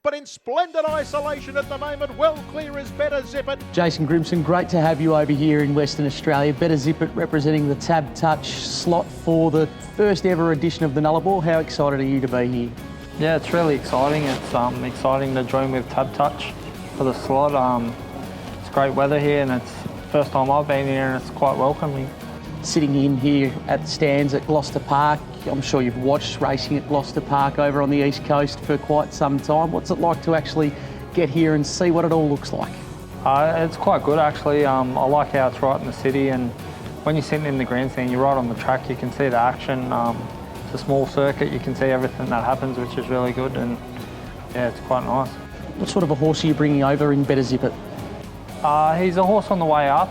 but in splendid isolation at the moment. Well clear is Betterzippit. Jason Grimson, great to have you over here in Western Australia. Betterzippit representing the Tab Touch slot for the first ever edition of the Nullarbor. How excited are you to be here? Yeah, it's really exciting. It's exciting to join with Tab Touch for the slot. It's great weather here and it's the first time I've been here and it's quite welcoming. Sitting in here at the stands at Gloucester Park, I'm sure you've watched racing at Gloucester Park over on the East Coast for quite some time. What's it like to actually get here and see what it all looks like? It's quite good actually. I like how it's right in the city, and when you're sitting in the grandstand, you're right on the track, you can see the action. It's a small circuit, you can see everything that happens, which is really good, and yeah, it's quite nice. What sort of a horse are you bringing over in Betterzippit? He's a horse on the way up.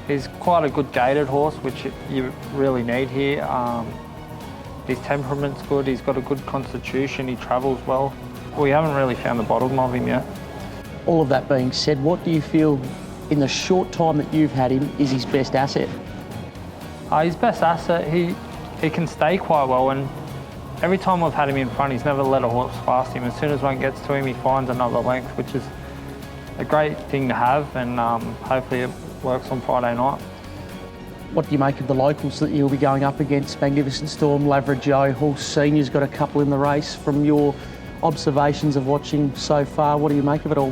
He's quite a good gaited horse, which you really need here. His temperament's good, he's got a good constitution, he travels well. We haven't really found the bottom of him yet. All of that being said, what do you feel in the short time that you've had him is his best asset? His best asset, he can stay quite well, and every time I've had him in front, he's never let a horse past him. As soon as one gets to him, he finds another length, which is a great thing to have, and hopefully it works on Friday night. What do you make of the locals that you'll be going up against? Magnificent Storm, Lavra Joe, Horse Senior's got a couple in the race. From your observations of watching so far, what do you make of it all?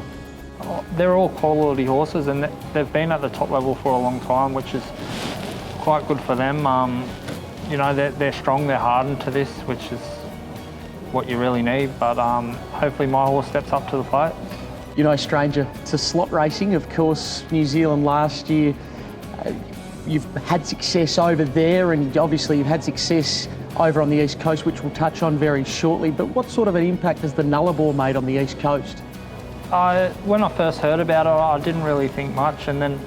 They're all quality horses and they've been at the top level for a long time, which is quite good for them. You know, they're strong, they're hardened to this, which is what you really need, but hopefully my horse steps up to the plate. You're no stranger to slot racing. Of course, New Zealand last year, you've had success over there, and obviously you've had success over on the East Coast, which we'll touch on very shortly. But what sort of an impact has the Nullarbor made on the East Coast? When I first heard about it, I didn't really think much, and then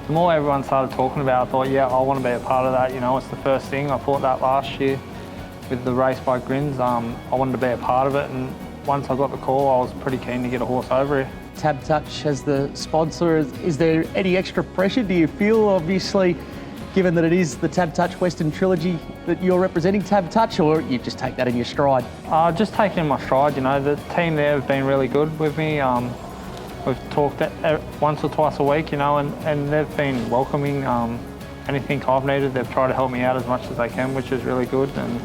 the more everyone started talking about it, I thought, yeah, I want to be a part of that. You know, it's the first thing. I thought that last year with the race by Grins, I wanted to be a part of it, and once I got the call, I was pretty keen to get a horse over here. Tab Touch as the sponsor, is there any extra pressure, do you feel, obviously, given that it is the Tab Touch Western Trilogy, that you're representing Tab Touch, or you just take that in your stride? Just taking it in my stride, you know. The team there have been really good with me. We've talked once or twice a week, you know, and they've been welcoming. Anything I've needed, they've tried to help me out as much as they can, which is really good, and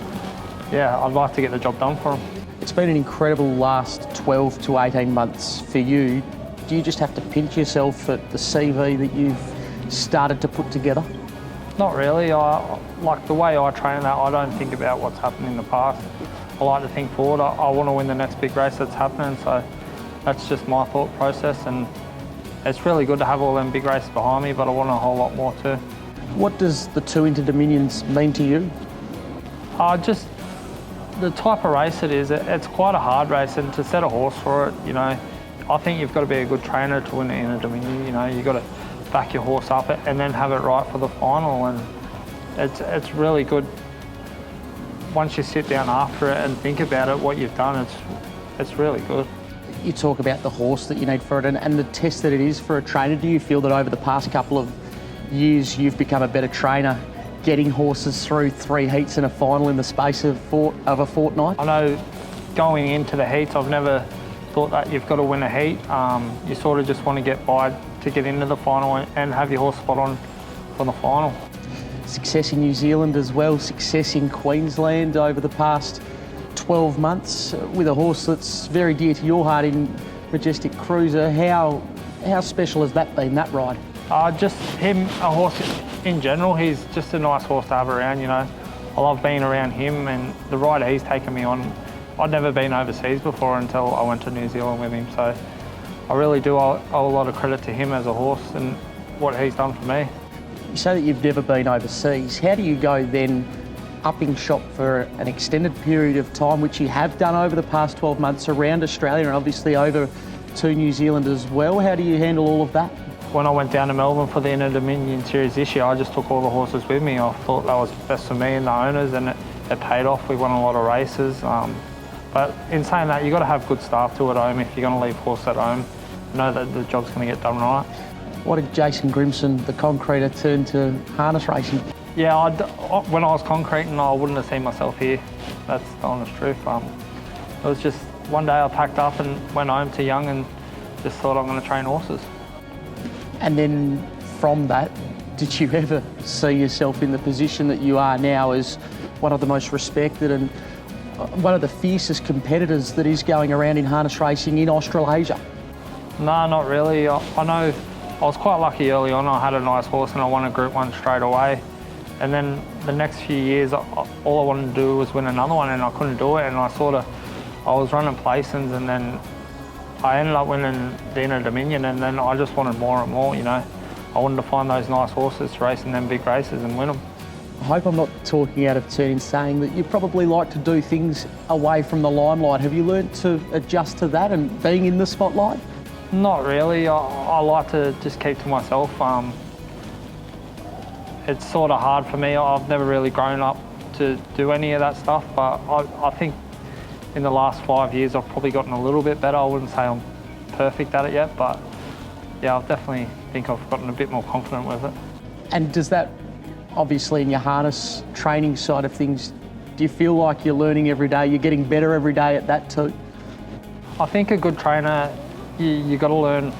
yeah, I'd like to get the job done for them. It's been an incredible last 12 to 18 months for you. Do you just have to pinch yourself at the CV that you've started to put together? Not really. Like the way I train that, I don't think about what's happened in the past. I like to think forward. I want to win the next big race that's happening, so that's just my thought process, and it's really good to have all them big races behind me, but I want a whole lot more too. What does the 2 Inter-Dominions mean to you? Just the type of race it is, it's quite a hard race, and to set a horse for it, you know, I think you've got to be a good trainer to win in a Dominion. You know, you've got to back your horse up and then have it right for the final, and it's really good. Once you sit down after it and think about it, what you've done, it's really good. You talk about the horse that you need for it and the test that it is for a trainer. Do you feel that over the past couple of years you've become a better trainer, getting horses through 3 heats and a final in the space of a fortnight? I know going into the heats, I've never thought that you've got to win a heat. You sort of just want to get by to get into the final and have your horse spot on for the final. Success in New Zealand as well, success in Queensland over the past 12 months with a horse that's very dear to your heart in Majestic Cruiser. How special has that been, that ride? Just him, a horse in general, he's just a nice horse to have around, you know. I love being around him and the ride he's taken me on. I'd never been overseas before until I went to New Zealand with him, so I really do owe a lot of credit to him as a horse and what he's done for me. You say that you've never been overseas. How do you go then upping shop for an extended period of time, which you have done over the past 12 months around Australia and obviously over to New Zealand as well? How do you handle all of that? When I went down to Melbourne for the Inter-Dominion Series this year, I just took all the horses with me. I thought that was best for me and the owners, and it paid off. We won a lot of races. But in saying that, you've got to have good staff too at home if you're going to leave horse at home. Know that the job's going to get done right. What did Jason Grimson, the concreter, turn to harness racing? Yeah, when I was concreting, I wouldn't have seen myself here. That's the honest truth. It was just one day I packed up and went home to Young and just thought I'm going to train horses. And then from that, did you ever see yourself in the position that you are now as one of the most respected and one of the fiercest competitors that is going around in harness racing in Australasia? No, not really. I know I was quite lucky early on. I had a nice horse and I won a Group 1 straight away. And then the next few years, all I wanted to do was win another one and I couldn't do it. And I was running placings and then I ended up winning the Inter Dominion and then I just wanted more and more, you know. I wanted to find those nice horses to race in them big races and win them. I hope I'm not talking out of turn in saying that you probably like to do things away from the limelight. Have you learned to adjust to that and being in the spotlight? Not really. I like to just keep to myself. It's sort of hard for me. I've never really grown up to do any of that stuff, but I think in the last 5 years I've probably gotten a little bit better. I wouldn't say I'm perfect at it yet, but yeah, I definitely think I've gotten a bit more confident with it. And does that, obviously in your harness training side of things, do you feel like you're learning every day, you're getting better every day at that too? I think a good trainer, you got to learn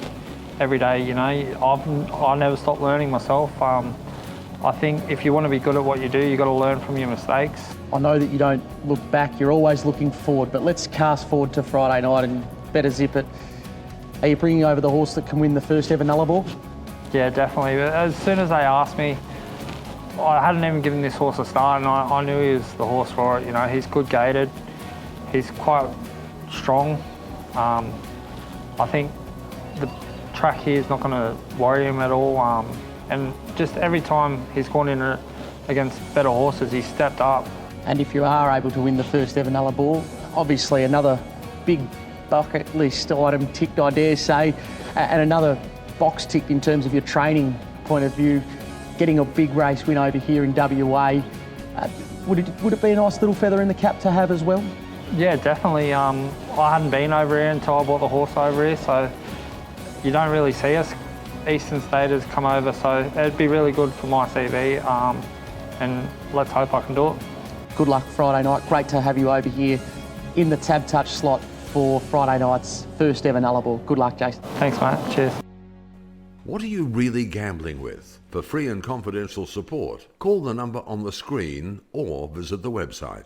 every day, you know. I never stop learning myself. I think if you want to be good at what you do, you got to learn from your mistakes. I know that you don't look back, you're always looking forward, but let's cast forward to Friday night and Betterzippit. Are you bringing over the horse that can win the first ever Nullarbor? Yeah, definitely. As soon as they asked me, I hadn't even given this horse a start and I knew he was the horse for it. You know, he's good gated, he's quite strong. I think the track here is not going to worry him at all. And just every time he's gone in against better horses, he's stepped up. And if you are able to win the first ever Nullarbor, obviously another big bucket list item ticked, I dare say, and another box ticked in terms of your training point of view, getting a big race win over here in WA. Would it be a nice little feather in the cap to have as well? Yeah, definitely. I hadn't been over here until I bought the horse over here, so you don't really see us Eastern Staters come over, so it'd be really good for my CV, and let's hope I can do it. Good luck Friday night. Great to have you over here in the Tab Touch slot for Friday night's first ever Nullarbor. Good luck, Jason. Thanks, mate. Cheers. What are you really gambling with? For free and confidential support, call the number on the screen or visit the website.